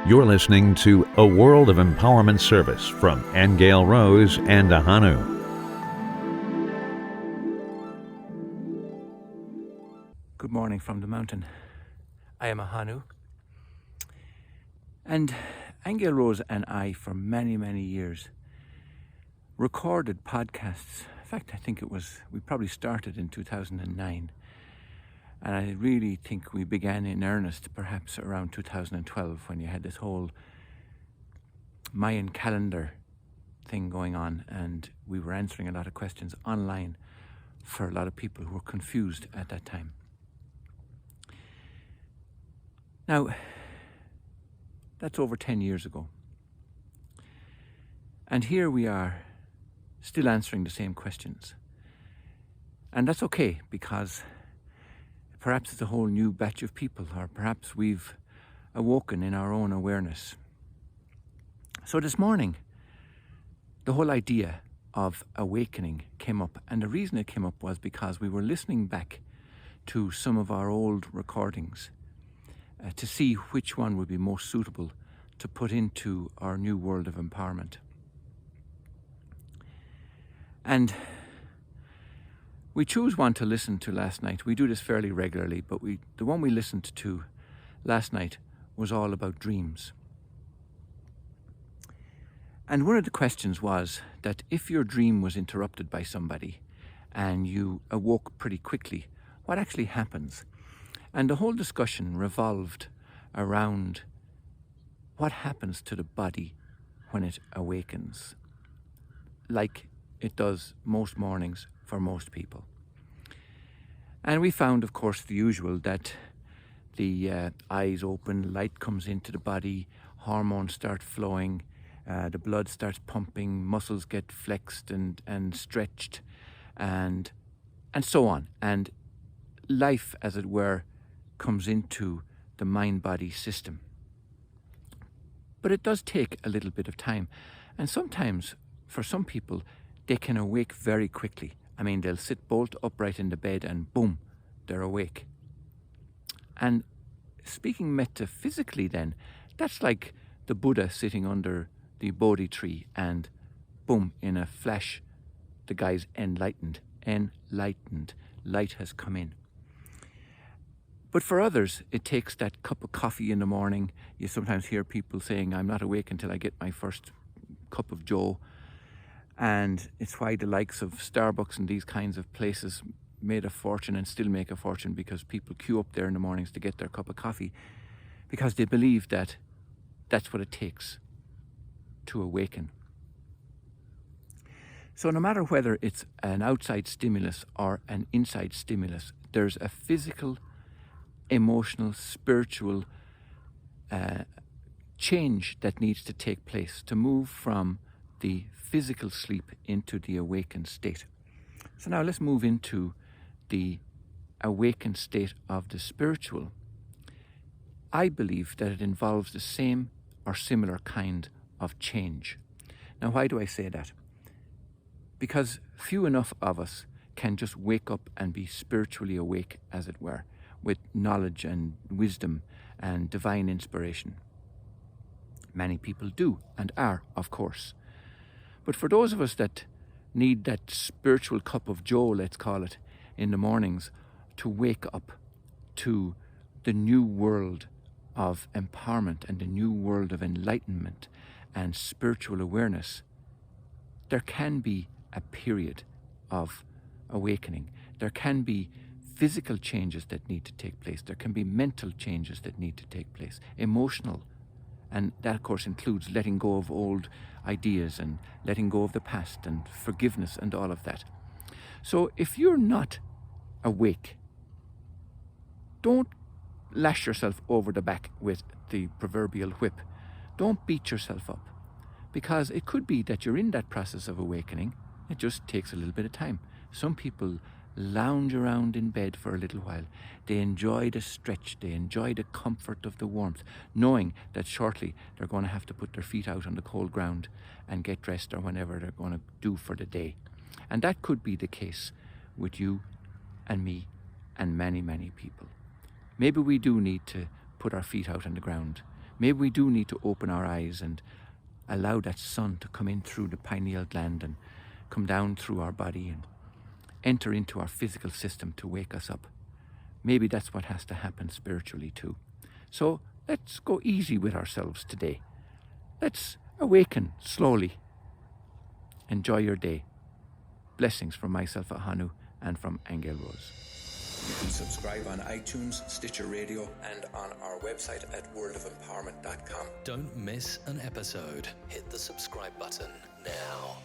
You're listening to A World of Empowerment Service from Aingeal Rose and Ahonu. Good morning from the mountain. I am Ahonu. And Aingeal Rose and I, for many, many years, recorded podcasts. In fact, I think we probably started in 2009. And I really think we began in earnest perhaps around 2012 when you had this whole Mayan calendar thing going on, and we were answering a lot of questions online for a lot of people who were confused at that time. Now, that's over 10 years ago. And here we are, still answering the same questions. And that's okay, because perhaps it's a whole new batch of people, or perhaps we've awoken in our own awareness. So this morning, the whole idea of awakening came up. And the reason it came up was because we were listening back to some of our old recordings to see which one would be most suitable to put into our new world of empowerment. And we chose one to listen to last night. We do this fairly regularly, but the one we listened to last night was all about dreams. And one of the questions was that if your dream was interrupted by somebody and you awoke pretty quickly, what actually happens? And the whole discussion revolved around what happens to the body when it awakens, like it does most mornings for most people. And we found, of course, the usual, that the eyes open, light comes into the body, hormones start flowing, the blood starts pumping, muscles get flexed and stretched, and so on. And life, as it were, comes into the mind-body system. But it does take a little bit of time. And sometimes, for some people, they can awake very quickly. I mean, they'll sit bolt upright in the bed and boom, they're awake. And speaking metaphysically then, that's like the Buddha sitting under the Bodhi tree and boom, in a flash, the guy's enlightened. Light has come in. But for others, it takes that cup of coffee in the morning. You sometimes hear people saying, I'm not awake until I get my first cup of joe. And it's why the likes of Starbucks and these kinds of places made a fortune and still make a fortune, because people queue up there in the mornings to get their cup of coffee because they believe that that's what it takes to awaken. So no matter whether it's an outside stimulus or an inside stimulus, there's a physical, emotional, spiritual change that needs to take place to move from the physical sleep into the awakened state. So now let's move into the awakened state of the spiritual. I believe that it involves the same or similar kind of change. Now, why do I say that? Because few enough of us can just wake up and be spiritually awake, as it were, with knowledge and wisdom and divine inspiration. Many people do and are, of course. But for those of us that need that spiritual cup of joe, let's call it, in the mornings to wake up to the new world of empowerment and the new world of enlightenment and spiritual awareness, there can be a period of awakening. There can be physical changes that need to take place. There can be mental changes that need to take place, emotional. And that, of course, includes letting go of old ideas and letting go of the past and forgiveness and all of that. So if you're not awake, don't lash yourself over the back with the proverbial whip. Don't beat yourself up, because it could be that you're in that process of awakening. It just takes a little bit of time. Some people lounge around in bed for a little while. They enjoy the stretch, they enjoy the comfort of the warmth, knowing that shortly they're going to have to put their feet out on the cold ground and get dressed, or whenever they're going to do for the day. And that could be the case with you and me and many, many people. Maybe we do need to put our feet out on the ground. Maybe we do need to open our eyes and allow that sun to come in through the pineal gland and come down through our body and enter into our physical system to wake us up. Maybe that's what has to happen spiritually too. So let's go easy with ourselves today. Let's awaken slowly. Enjoy your day. Blessings from myself, Ahonu, and from Aingeal Rose. You can subscribe on iTunes, Stitcher Radio, and on our website at worldofempowerment.com. Don't miss an episode. Hit the subscribe button now.